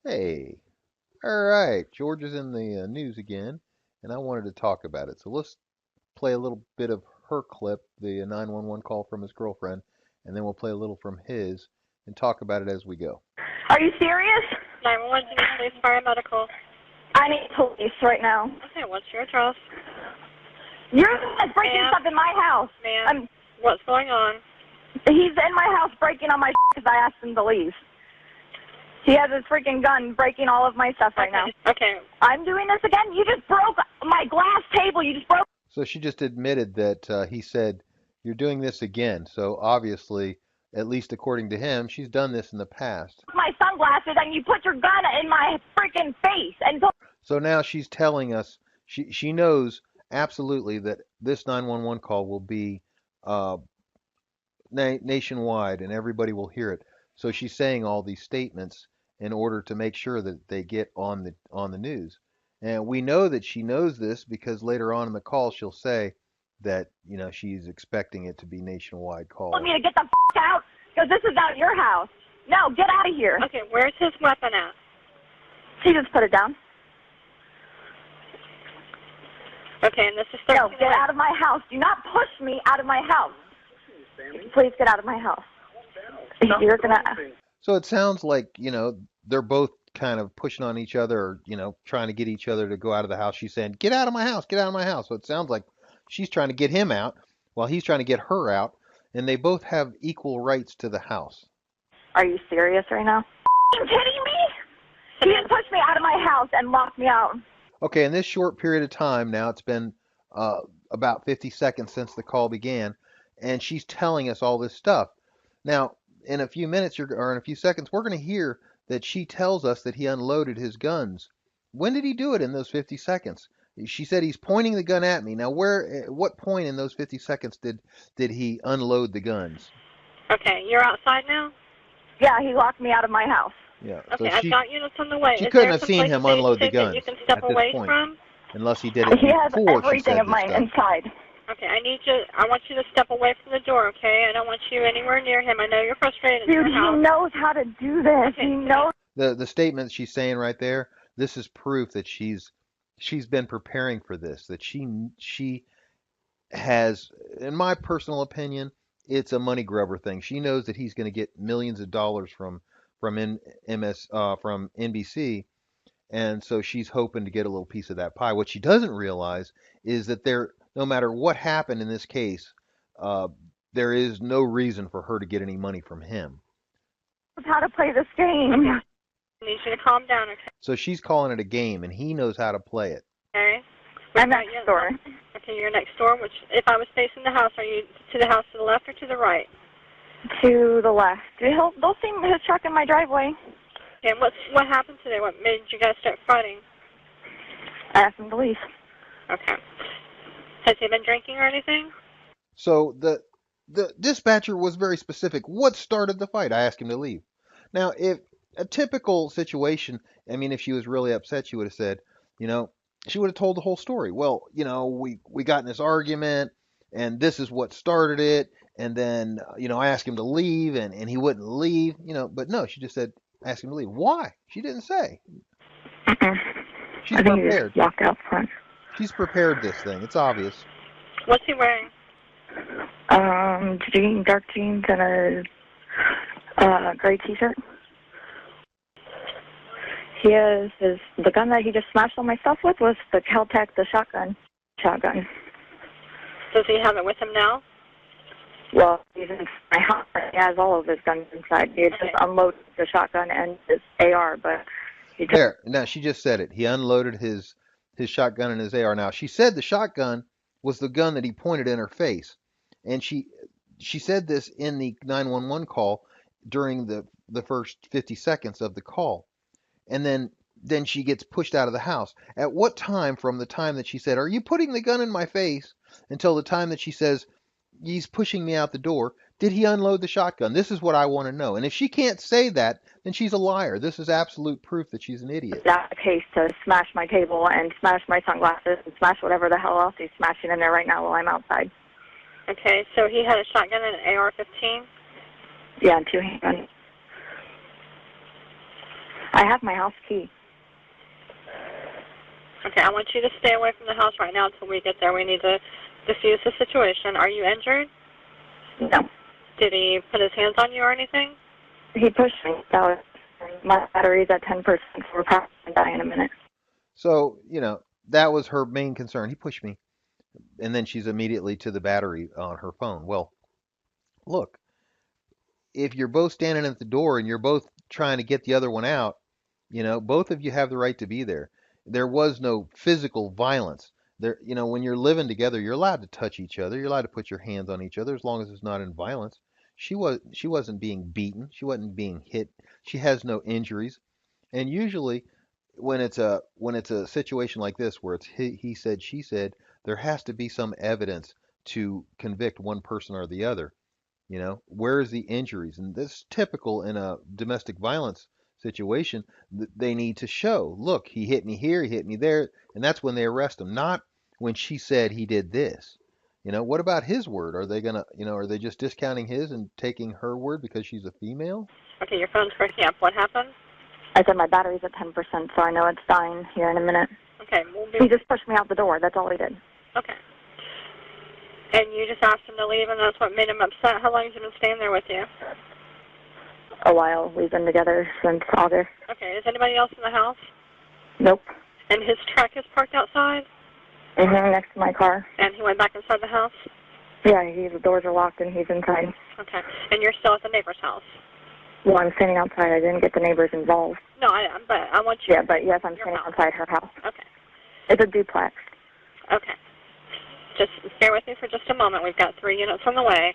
Hey, all right. George is in the news again, and I wanted to talk about it. So let's play a little bit of her clip, the 911 call from his girlfriend, and then we'll play a little from his and talk about it as we go. Are you serious? 911, do you need police, fire, medical? I need police right now. Okay, what's your address? You're breaking Ma'am? stuff in my house. Ma'am, what's going on? He's in my house breaking all my because I asked him to leave. He has his freaking gun breaking all of my stuff right now. Okay. I'm doing this again? You just broke my glass table. You just broke So she just admitted that he said, "You're doing this again." So obviously, at least according to him, she's done this in the past. my sunglasses and you put your gun in my freaking face. And So now she's telling us she knows absolutely that this 911 call will be uh, nationwide and everybody will hear it. So she's saying all these statements in order to make sure that they get on the news. And we know that she knows this because later on in the call she'll say that, she's expecting it to be nationwide call. told me to get the out because this is not your house. No, get out of here. Okay, where's his weapon at? She just put it down. Okay, and this is No, 13. get out of my house. Do not push me out of my house. Please get out of my house. You're gonna. So it sounds like, they're both kind of pushing on each other or, trying to get each other to go out of the house. She's saying, "Get out of my house, get out of my house." So it sounds like she's trying to get him out while he's trying to get her out, and they both have equal rights to the house. Are you serious right now? Are you kidding me? He just pushed me out of my house and locked me out. Okay, in this short period of time now, it's been about 50 seconds since the call began, and she's telling us all this stuff. Now, in a few minutes or in a few seconds, we're going to hear that she tells us that he unloaded his guns. When did he do it in those 50 seconds? She said he's pointing the gun at me. Now, what point in those 50 seconds did he unload the guns? Okay, you're outside now? Yeah, he locked me out of my house. Yeah. Okay, So I've got units on the way. she Is couldn't there have some seen place him safe unload the that guns you can step at this away point, from? unless he did it He has before she everything said of this mine stuff. inside. Okay, I want you to step away from the door, okay? I don't want you anywhere near him. I know you're frustrated. Dude, he knows how to do this. Okay. He knows. The statement she's saying right there, this is proof that she's been preparing for this, that she has, in my personal opinion, it's a money grubber thing. She knows that he's going to get millions of dollars from NBC, and so she's hoping to get a little piece of that pie. What she doesn't realize is that no matter what happened in this case, uh, there is no reason for her to get any money from him. How to play this game. Okay. I need you to calm down, okay? So she's calling it a game, and he knows how to play it. Okay. I'm next door. Okay, you're next door. Which, if I was facing the house, are you to the house to the left or to the right? To the left. They'll see his truck in my driveway. Okay, and what happened today? What made you guys start fighting? I asked him to leave. Okay. Has he been drinking or anything? So the dispatcher was very specific. What started the fight? I asked him to leave. Now, if a typical situation, I mean, if she was really upset, she would have said, she would have told the whole story. Well, we got in this argument, and this is what started it, and then, I asked him to leave, and he wouldn't leave, but no, she just said, ask him to leave. Why? She didn't say. She's I think he prepared. just walked out front. She's prepared this thing. It's obvious. What's he wearing? Dark jeans and a gray t-shirt. He has the gun that he just smashed all my stuff with was the Caltech, the shotgun. Does he have it with him now? Well, he's in my house. He has all of his guns inside. He had just unloaded the shotgun and his AR, but he just... There. Now, she just said it. He unloaded his shotgun and his AR. Now, she said the shotgun was the gun that he pointed in her face. And she said this in the 911 call during the first 50 seconds of the call. And then she gets pushed out of the house. At what time from the time that she said, "Are you putting the gun in my face?" until the time that she says, "He's pushing me out the door," did he unload the shotgun? This is what I want to know. And if she can't say that, then she's a liar. This is absolute proof that she's an idiot. That's the case to smash my table and smash my sunglasses and smash whatever the hell else he's smashing in there right now while I'm outside. Okay, so he had a shotgun and an AR-15? Yeah, and 2 handguns. I I have my house key. Okay, I want you to stay away from the house right now until we get there. We need to diffuse the situation. Are you injured? No. Did he put his hands on you or anything? He pushed me. My battery's at 10%, so we're probably going to die in a minute. So, that was her main concern. He pushed me. And then she's immediately to the battery on her phone. Well, look, if you're both standing at the door and you're both trying to get the other one out, both of you have the right to be there. There was no physical violence. There, when you're living together, you're allowed to touch each other. You're allowed to put your hands on each other as long as it's not in violence. She wasn't being beaten. She wasn't being hit. She has no injuries. And usually when it's a situation like this where it's he said, she said, there has to be some evidence to convict one person or the other. Where is the injuries? And this is typical in a domestic violence situation. They need to show, look, he hit me here, he hit me there, and that's when they arrest him, not when she said he did this. What about his word? Are they just discounting his and taking her word because she's a female? Okay, your phone's breaking up. What happened? I said my battery's at 10%, so I know it's dying here in a minute. Okay, He just pushed me out the door. That's all he did. Okay. And you just asked him to leave, and that's what made him upset. How long has he been staying there with you? A while. We've been together since August. Okay. Is anybody else in the house? Nope. And his truck is parked outside? Next to my car. And he went back inside the house? Yeah, the doors are locked and he's inside. Okay. And you're still at the neighbor's house? Well, I'm standing outside. I didn't get the neighbors involved. No, but I want you. Yeah, but yes, I'm standing outside her house. Okay. It's a duplex. Okay. Just bear with me for just a moment. We've got 3 units on the way.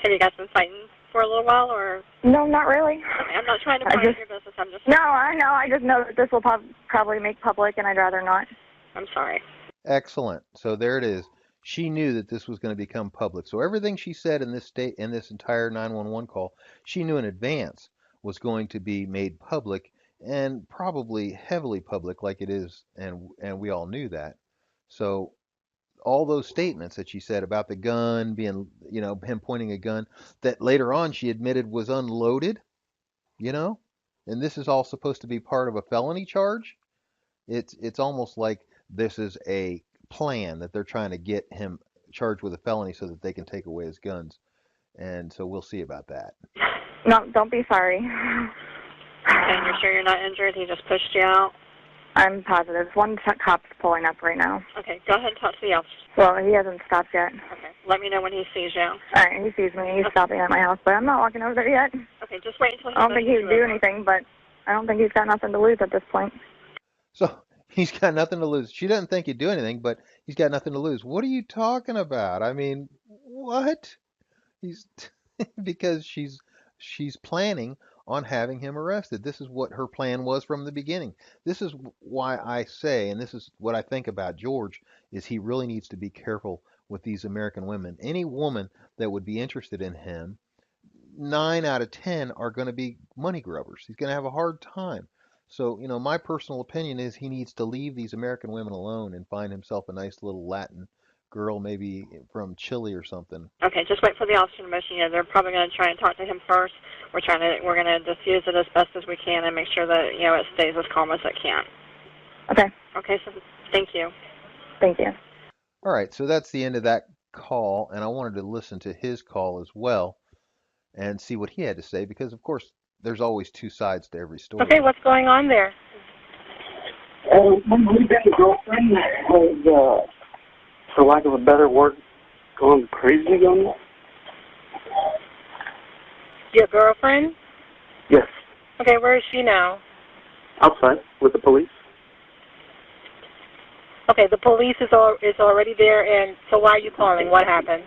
Have you guys been fighting for a little while, or? No, not really. Okay, I'm not trying to pry your business. I'm just. No, I know. I just know that this will probably make public, and I'd rather not. I'm sorry. Excellent. So there it is. She knew that this was going to become public. So everything she said in this entire 911 call, she knew in advance was going to be made public and probably heavily public like it is, and we all knew that. So all those statements that she said about the gun being, him pointing a gun that later on she admitted was unloaded, and this is all supposed to be part of a felony charge. It's almost like this is a plan that they're trying to get him charged with a felony so that they can take away his guns. And so we'll see about that. No, don't be sorry. Okay, and you're sure you're not injured? He just pushed you out? I'm positive. One cop's pulling up right now. Okay, go ahead and talk to the officer. Well, he hasn't stopped yet. Okay, let me know when he sees you. All right, he sees me. He's stopping at my house, but I'm not walking over there yet. Okay, just wait until he I don't think he would do anything, but I don't think he's got nothing to lose at this point. So he's got nothing to lose. She doesn't think he'd do anything, but he's got nothing to lose. What are you talking about? I mean, what? He's because she's planning on having him arrested. This is what her plan was from the beginning. This is why I say, and this is what I think about George, is he really needs to be careful with these American women. Any woman that would be interested in him, 9 out of 10 are going to be money grubbers. He's going to have a hard time. So, my personal opinion is he needs to leave these American women alone and find himself a nice little Latin girl, maybe from Chile or something. Okay, just wait for the officer to mention you. They're probably going to try and talk to him first. We're going to diffuse it as best as we can and make sure that, it stays as calm as it can. Okay. Okay, so thank you. Thank you. All right, so that's the end of that call, and I wanted to listen to his call as well and see what he had to say because, of course, there's always 2 sides to every story. Okay, what's going on there? My girlfriend has, for lack of a better word, gone crazy on me. Your girlfriend? Yes. Okay, where is she now? Outside with the police. Okay, the police is already there, and so why are you calling? What happened?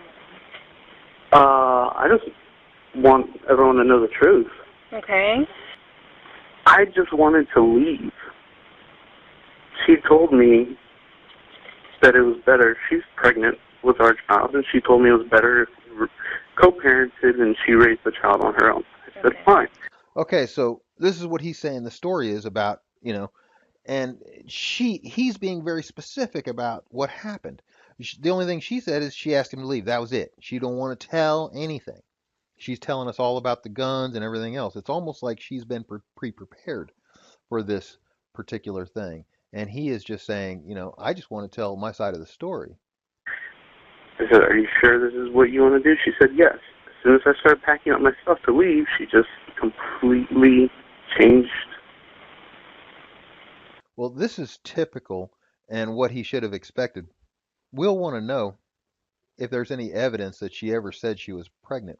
I just want everyone to know the truth. Okay. I just wanted to leave. She told me that it was better. She's pregnant with our child, and she told me it was better if we were co-parented and she raised the child on her own. I said, fine. Okay, so this is what he's saying the story is about, and he's being very specific about what happened. The only thing she said is she asked him to leave. That was it. She don't want to tell anything. She's telling us all about the guns and everything else. It's almost like she's been pre-prepared for this particular thing. And he is just saying, I just want to tell my side of the story. I said, are you sure this is what you want to do? She said, yes. As soon as I started packing up my stuff to leave, she just completely changed. Well, this is typical and what he should have expected. We'll want to know if there's any evidence that she ever said she was pregnant.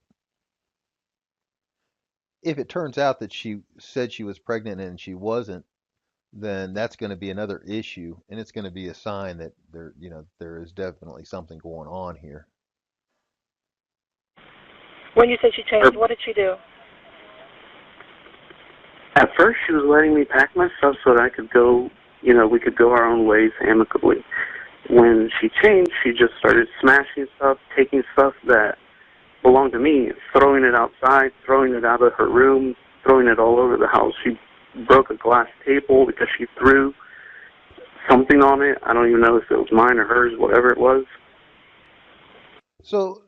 If it turns out that she said she was pregnant and she wasn't, then that's going to be another issue, and it's going to be a sign that there is definitely something going on here. When you said she changed, what did she do? At first, she was letting me pack my stuff so that I could go, we could go our own ways amicably. When she changed, she just started smashing stuff, taking stuff that belonged to me, throwing it outside, throwing it out of her room, throwing it all over the house. She broke a glass table because she threw something on it. I don't even know if it was mine or hers, whatever it was. So,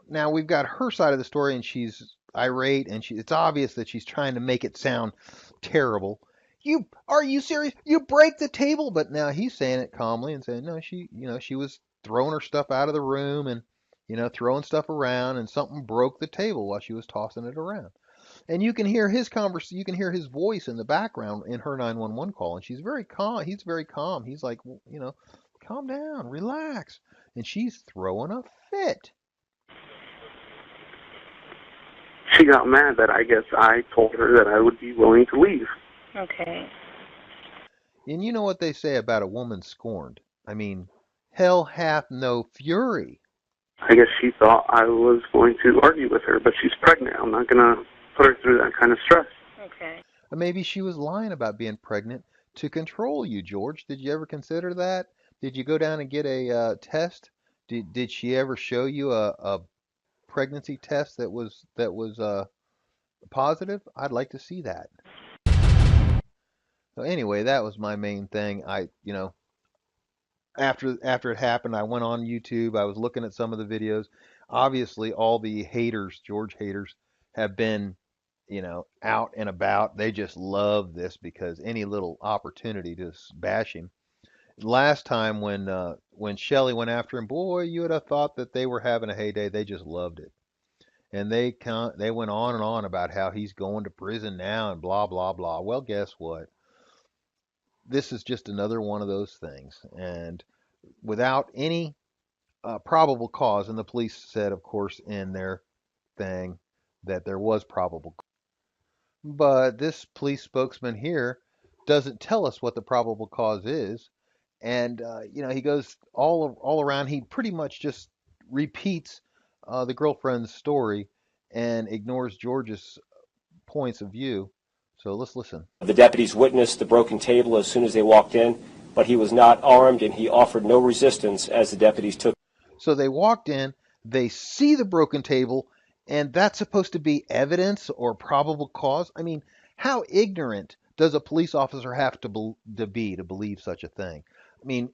now we've got her side of the story, and she's irate, and it's obvious that she's trying to make it sound terrible. Are you serious? You break the table? But now he's saying it calmly and saying, no, she was throwing her stuff out of the room and, throwing stuff around, and something broke the table while she was tossing it around. And you can hear his you can hear his voice in the background in her 911 call, and she's very calm. He's very calm. He's like, well, calm down, relax. And she's throwing a fit. She got mad that I guess I told her that I would be willing to leave. Okay. And you know what they say about a woman scorned? I mean, hell hath no fury. I guess she thought I was going to argue with her, but she's pregnant. I'm not going to put her through that kind of stress. Okay. Or maybe she was lying about being pregnant to control you, George. Did you ever consider that? Did you go down and get a test? Did she ever show you a pregnancy test that was positive? I'd like to see that. So anyway, that was my main thing. After it happened, I went on YouTube. I was looking at some of the videos. Obviously, all the haters, George haters, have been, out and about. They just love this because any little opportunity to bash him. Last time when Shelley went after him, boy, you would have thought that they were having a heyday. They just loved it. And they went on and on about how he's going to prison now and blah, blah, blah. Well, guess what? This is just another one of those things. And without any probable cause, and the police said, of course, in their thing that there was probable cause. But this police spokesman here doesn't tell us what the probable cause is. And, he goes all around. He pretty much just repeats the girlfriend's story and ignores George's points of view. So let's listen. The deputies witnessed the broken table as soon as they walked in, but he was not armed and he offered no resistance as the deputies took. So they walked in, they see the broken table, and that's supposed to be evidence or probable cause? I mean, how ignorant does a police officer have to be to believe such a thing? I mean,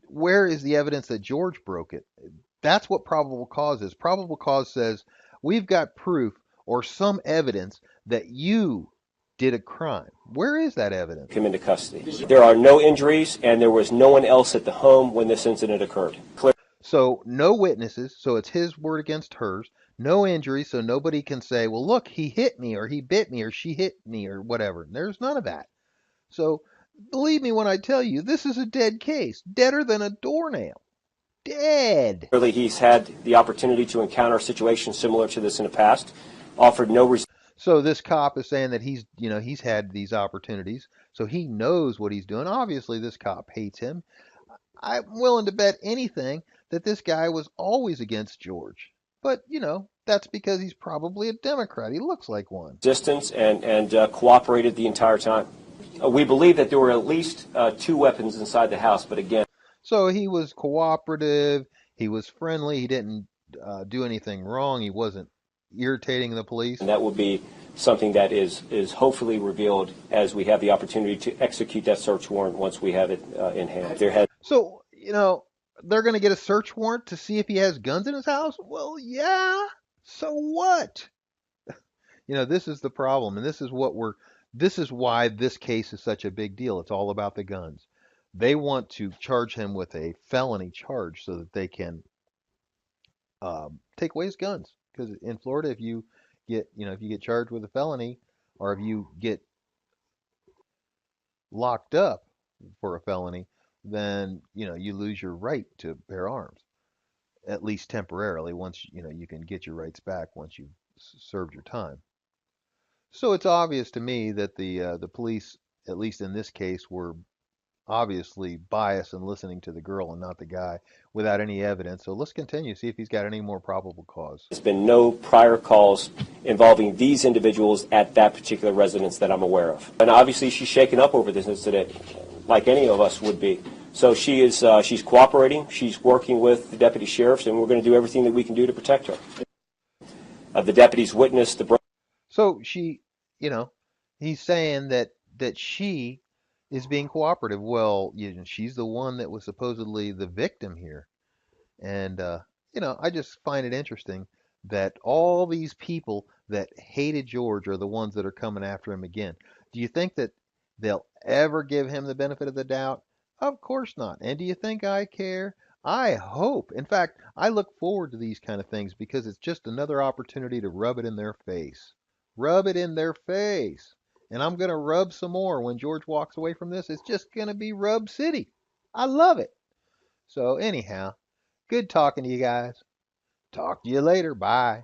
where is the evidence that George broke it? That's what probable cause is. Probable cause says we've got proof or some evidence that you did a crime. Where is that evidence? Him into custody. There are no injuries, and there was no one else at the home when this incident occurred. Clear. So no witnesses, so it's his word against hers. No injuries, so nobody can say, well, look, he hit me, or he bit me, or she hit me, or whatever. There's none of that. So believe me when I tell you, this is a dead case. Deader than a doornail. Dead. Clearly, he's had the opportunity to encounter situations similar to this in the past, offered no resistance. So this cop is saying that he's had these opportunities, so he knows what he's doing. Obviously, this cop hates him. I'm willing to bet anything that this guy was always against George. But, that's because he's probably a Democrat. He looks like one. Resistance and cooperated the entire time. We believe that there were at least 2 weapons inside the house, but again. So he was cooperative. He was friendly. He didn't do anything wrong. He wasn't irritating the police. And that will be something that is hopefully revealed as we have the opportunity to execute that search warrant once we have it in hand. So, they're going to get a search warrant to see if he has guns in his house? Well, yeah. So what? This is the problem, and this is why this case is such a big deal. It's all about the guns. They want to charge him with a felony charge so that they can take away his guns. Because in Florida, if you get charged with a felony, or if you get locked up for a felony, then you lose your right to bear arms, at least temporarily. Once you can get your rights back once you've served your time. So it's obvious to me that the police, at least in this case, were obviously biased and listening to the girl and not the guy without any evidence. So let's continue, see if he's got any more probable cause. There's been no prior calls involving these individuals at that particular residence that I'm aware of. And obviously she's shaken up over this incident like any of us would be. So she's cooperating, she's working with the deputy sheriffs, and we're going to do everything that we can do to protect her. The deputies witnessed the... So he's saying that she is being cooperative. Well, she's the one that was supposedly the victim here. And, I just find it interesting that all these people that hated George are the ones that are coming after him again. Do you think that they'll ever give him the benefit of the doubt? Of course not. And do you think I care? I hope. In fact, I look forward to these kind of things because it's just another opportunity to rub it in their face. Rub it in their face. And I'm going to rub some more when George walks away from this. It's just going to be Rub City. I love it. So anyhow, good talking to you guys. Talk to you later. Bye.